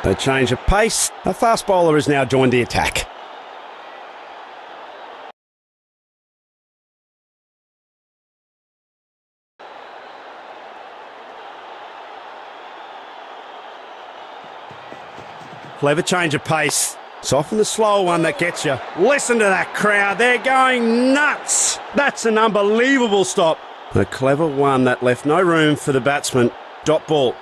A change of pace. A fast bowler has now joined the attack. Clever change of pace. Soften the slow one that gets you. Listen to that crowd. They're going nuts. That's an unbelievable stop. A clever one that left no room for the batsman. Dot ball.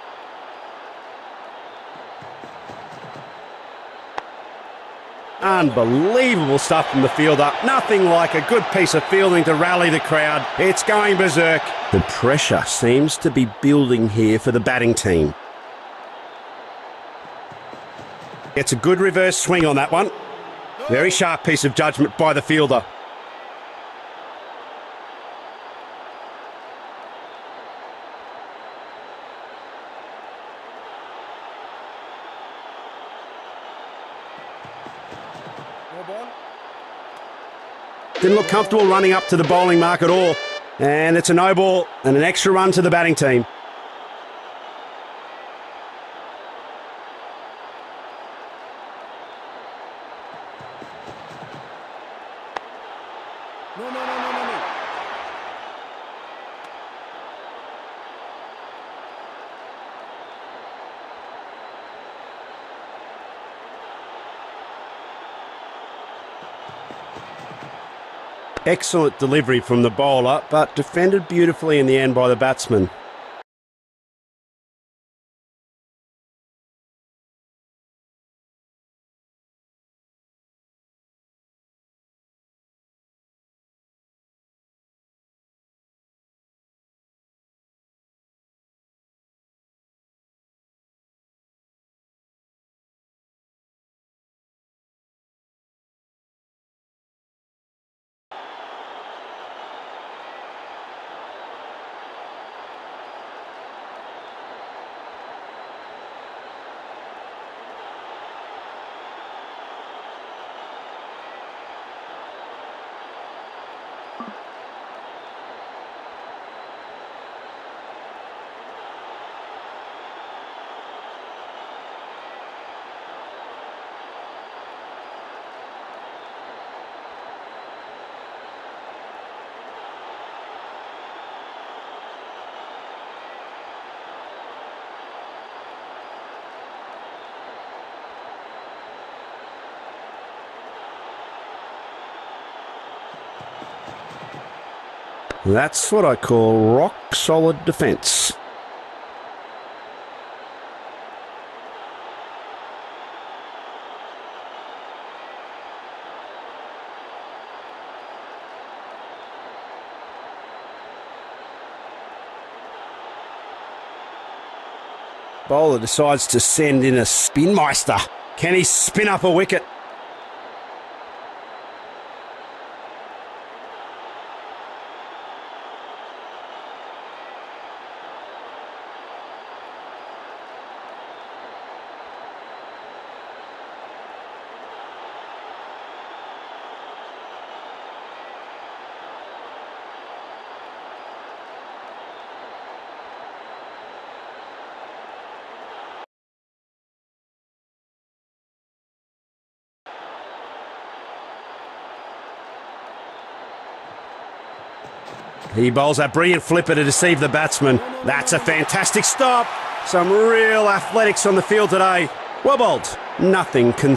Unbelievable stuff from the fielder. Nothing like a good piece of fielding to rally the crowd. It's going berserk. The pressure seems to be building here for the batting team. Gets a good reverse swing on that one. Very sharp piece of judgment by the fielder. Didn't look comfortable running up to the bowling mark at all. And it's a no ball and an extra run to the batting team. No. Excellent delivery from the bowler, but defended beautifully in the end by the batsman. That's what I call rock-solid defence. Bowler decides to send in a spinmeister. Can he spin up a wicket? He bowls a brilliant flipper to deceive the batsman. That's a fantastic stop. Some real athletics on the field today. Well bowled. Nothing can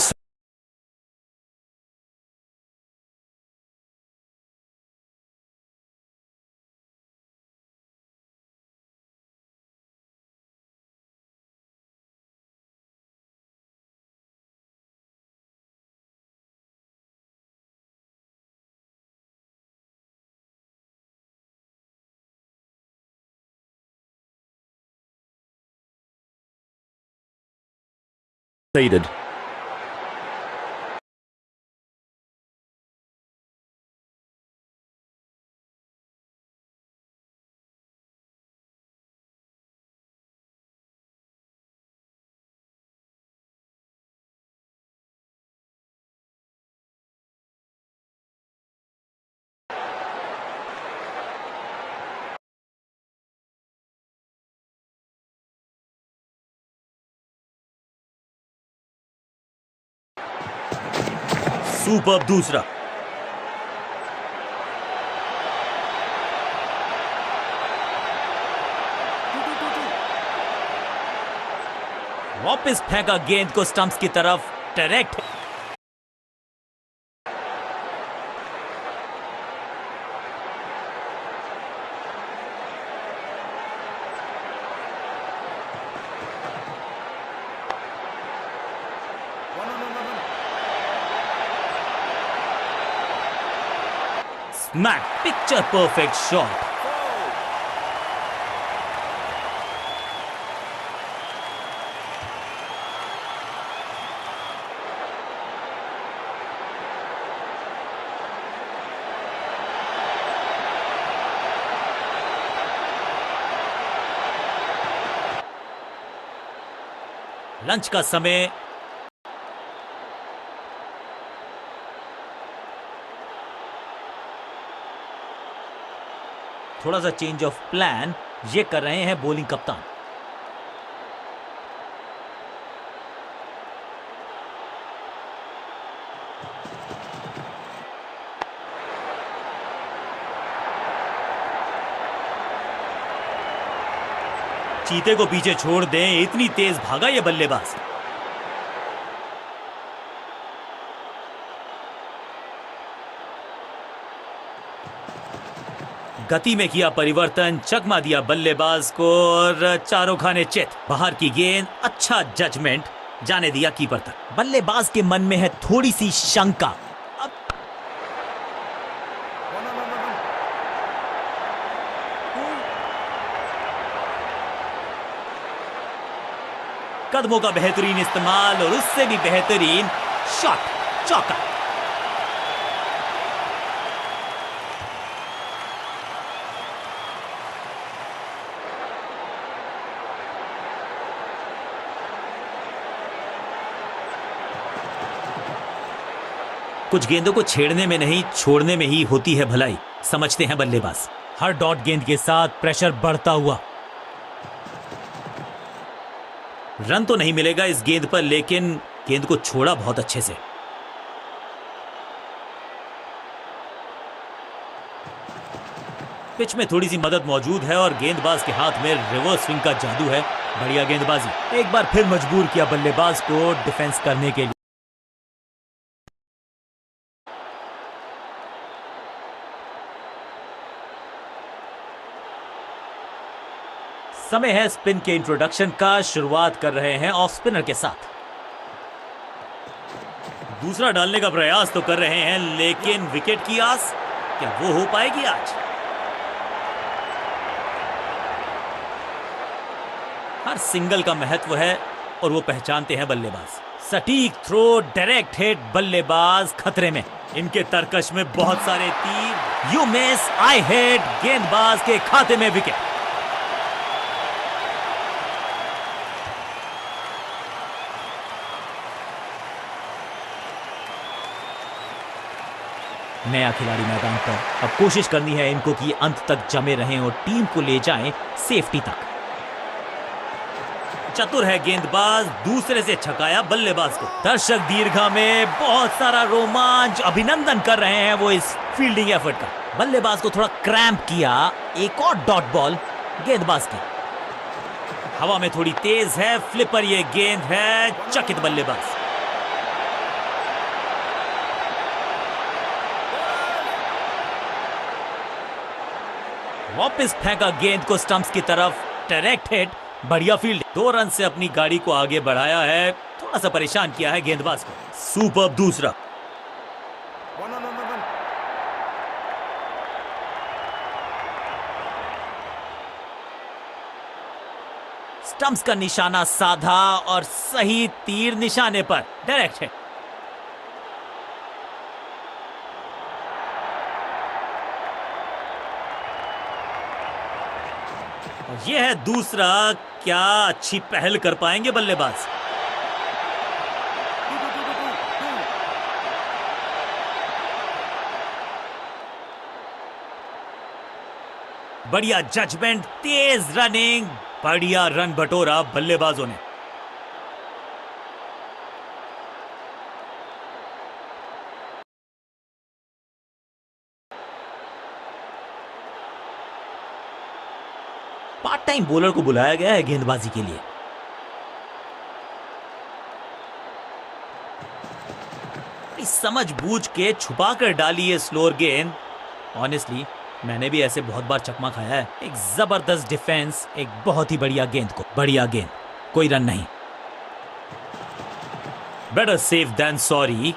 conceded. Super दूसरा। वापस फेंका गेंद को stumps की तरफ, direct. Smack, picture perfect shot. Lunch का समय। थोड़ा सा चेंज ऑफ प्लान ये कर रहे हैं बॉलिंग कप्तान। चीते को पीछे छोड़ दें, इतनी तेज भागा ये बल्लेबाज। गति में किया परिवर्तन, चकमा दिया बल्लेबाज को और चारों खाने चित। बाहर की गेंद, अच्छा जजमेंट, जाने दिया कीपर तक। बल्लेबाज के मन में है थोड़ी सी शंका। अब कदमों का बेहतरीन इस्तेमाल और उससे भी बेहतरीन शॉट, चौका। कुछ गेंदों को छेड़ने में नहीं, छोड़ने में ही होती है भलाई, समझते हैं बल्लेबाज। हर डॉट गेंद के साथ प्रेशर बढ़ता हुआ। रन तो नहीं मिलेगा इस गेंद पर, लेकिन गेंद को छोड़ा बहुत अच्छे से। पिच में थोड़ी सी मदद मौजूद है और गेंदबाज के हाथ में रिवर्स स्विंग का जादू है। बढ़िया गेंदबाजी। एक बार फिर मजबूर किया बल्लेबाज को डिफेंस करने के लिए। समय है स्पिन के इंट्रोडक्शन का। शुरुआत कर रहे हैं ऑफ स्पिनर के साथ। दूसरा डालने का प्रयास तो कर रहे हैं, लेकिन विकेट की आस क्या वो हो पाएगी आज? हर सिंगल का महत्व है और वो पहचानते हैं बल्लेबाज। सटीक थ्रो, डायरेक्ट हिट, बल्लेबाज खतरे में। इनके तरकश में बहुत सारे तीर। यू मिस, आई हिट, गेंदबाज के खाते में विकेट। नया खिलाड़ी मैदान पर। अब कोशिश करनी है इनको कि अंत तक जमे रहें और टीम को ले जाएं सेफ्टी तक। चतुर है गेंदबाज, दूसरे से छकाया बल्लेबाज को। दर्शक दीर्घा में बहुत सारा रोमांच, अभिनंदन कर रहे हैं वो इस फील्डिंग एफर्ट का। बल्लेबाज को थोड़ा क्रैम्प किया। एक और डॉट बॉल गेंदबाज की। हवा में थोड़ी तेज है, फ्लिपर ये गेंद है, चकित बल्लेबाज। वापस फेंका गेंद को स्टंप्स की तरफ, डायरेक्ट हिट, बढ़िया फील्ड। 2 रन से अपनी गाड़ी को आगे बढ़ाया है। थोड़ा सा परेशान किया है गेंदबाज को। सुपर दूसरा। स्टंप्स का निशाना साधा और सही तीर निशाने पर, डायरेक्ट हिट। यह है दूसरा। क्या अच्छी पहल कर पाएंगे बल्लेबाज। बढ़िया जजमेंट, तेज रनिंग, बढ़िया रन बटोरा बल्लेबाजों ने। पार्ट टाइम बॉलर को बुलाया गया है गेंदबाजी के लिए। समझ बूझ के छुपा कर डाली है स्लोअर गेंद। ऑनेस्टली मैंने भी ऐसे बहुत बार चकमा खाया है। एक जबरदस्त डिफेंस, एक बहुत ही बढ़िया गेंद को, बढ़िया गेंद, कोई रन नहीं। Better safe than sorry.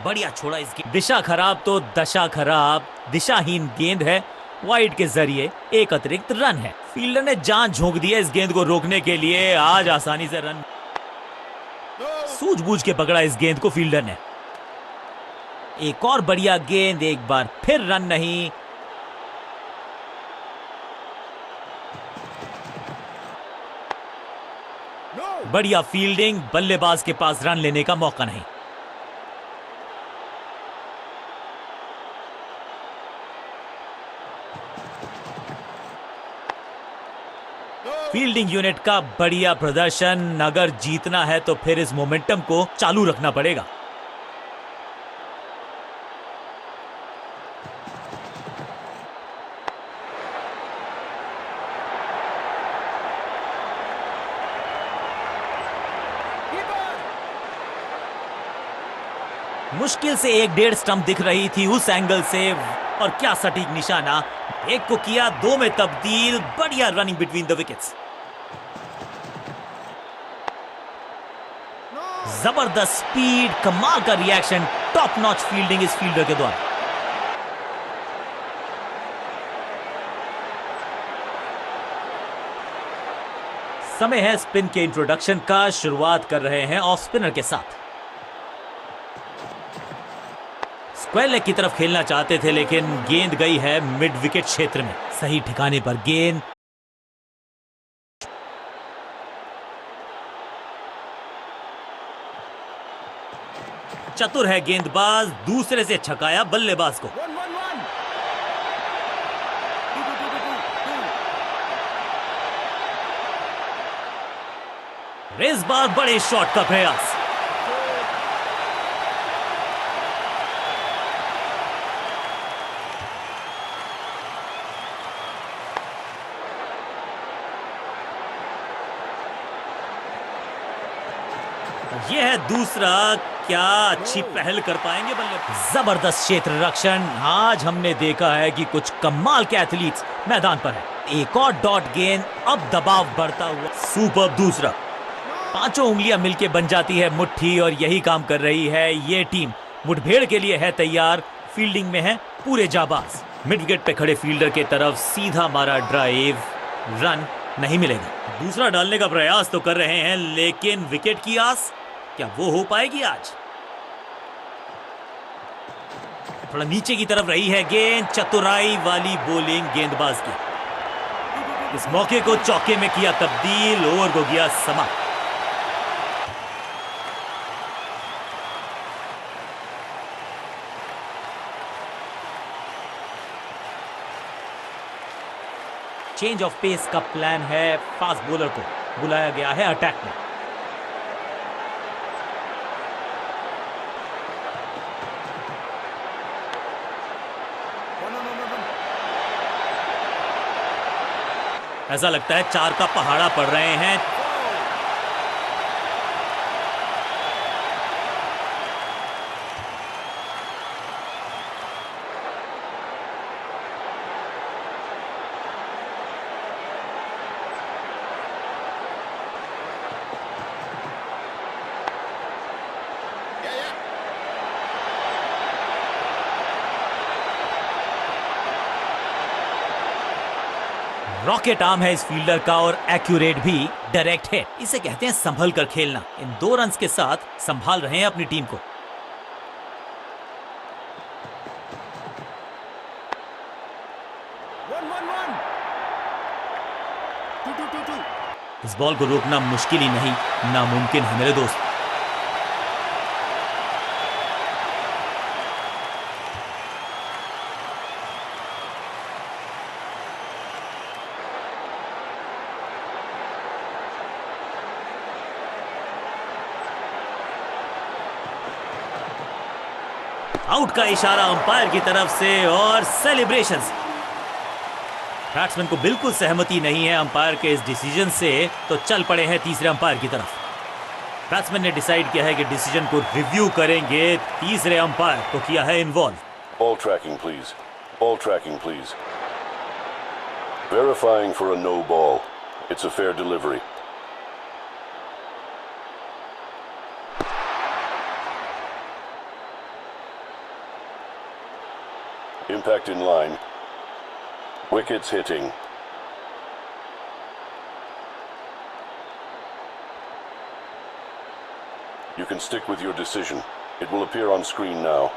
बढ़िया छोड़ा इस गेंद। दिशा खराब तो दशा खराब। दिशाहीन गेंद है, वाइड के जरिए एक अतिरिक्त रन है। फील्डर ने जान झोंक दी है इस गेंद को रोकने के लिए। आज आसानी से रन, सूझबूझ के पकड़ा इस गेंद को फील्डर ने। एक और बढ़िया गेंद, एक बार फिर रन नहीं। बढ़िया फील्डिंग, बल्लेबाज के पास रन लेने का मौका नहीं। फील्डिंग यूनिट का बढ़िया प्रदर्शन। अगर जीतना है तो फिर इस मोमेंटम को चालू रखना पड़ेगा। मुश्किल से 1-1.5 स्टंप दिख रही थी उस एंगल से, और क्या सटीक निशाना। एक को किया 2 में तब्दील। बढ़िया रनिंग बिटवीन द विकेट्स। जबरदस्त स्पीड, कमाल का रिएक्शन, टॉप नॉच फील्डिंग इस फील्डर के द्वारा। समय है स्पिन के इंट्रोडक्शन का। शुरुआत कर रहे हैं ऑफ स्पिनर के साथ। स्क्वायर लेग की तरफ खेलना चाहते थे, लेकिन गेंद गई है मिड विकेट क्षेत्र में। सही ठिकाने पर गेंद। चतुर है गेंदबाज, दूसरे से छकाया बल्लेबाज को। इस बार बड़े शॉट का प्रयास। यह है दूसरा। क्या अच्छी पहल कर पाएंगे बल्लेबाज। जबरदस्त क्षेत्र रक्षण। आज हमने देखा है कि कुछ कमाल के एथलीट्स मैदान पर है। एक और डॉट गेंद, अब दबाव बढ़ता हुआ। सुपर दूसरा। पांचों उंगलियां मिलके बन जाती है मुट्ठी, और यही काम कर रही है ये टीम। मुठभेड़ के लिए है तैयार। फील्डिंग में है पूरे जाबाज। मिड विकेट पे खड़े फील्डर के तरफ सीधा मारा ड्राइव। रन नहीं मिलेगा। दूसरा डालने का प्रयास तो कर रहे हैं, लेकिन विकेट की आस, क्या वो हो पाएगी आज? थोड़ा नीचे की तरफ रही है गेंद। चतुराई वाली बॉलिंग गेंदबाज की। इस मौके को चौके में किया तब्दील। ओवर को गया समाप्त। चेंज ऑफ पेस का प्लान है। फास्ट बॉलर को बुलाया गया है अटैक में। ऐसा लगता है 4 का पहाड़ा पड़ रहे हैं। रॉकेट आर्म है इस फील्डर का, और एक्यूरेट भी। डायरेक्ट हिट, इसे कहते हैं संभल कर खेलना। इन 2 रन्स के साथ संभाल रहे हैं अपनी टीम को। इस बॉल को रोकना मुश्किल ही नहीं, नामुमकिन है मेरे दोस्त। आउट का इशारा अंपायर की तरफ से, और सेलिब्रेशंस। बैट्समैन को बिल्कुल सहमति नहीं है अंपायर के इस डिसीजन से, तो चल पड़े हैं तीसरे अंपायर की तरफ। बैट्समैन ने डिसाइड किया है कि डिसीजन को रिव्यू करेंगे। तीसरे अंपायर को किया है involve. Ball tracking, please. Ball tracking, please. Verifying for a no ball. It's a fair delivery. Impact in line. Wickets hitting. You can stick with your decision. It will appear on screen now.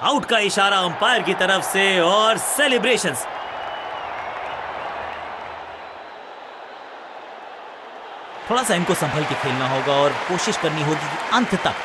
Out का इशारा umpire की तरफ से और celebrations. थोड़ा सा इनको संभल के खेलना होगा और कोशिश करनी होगी कि अंत तक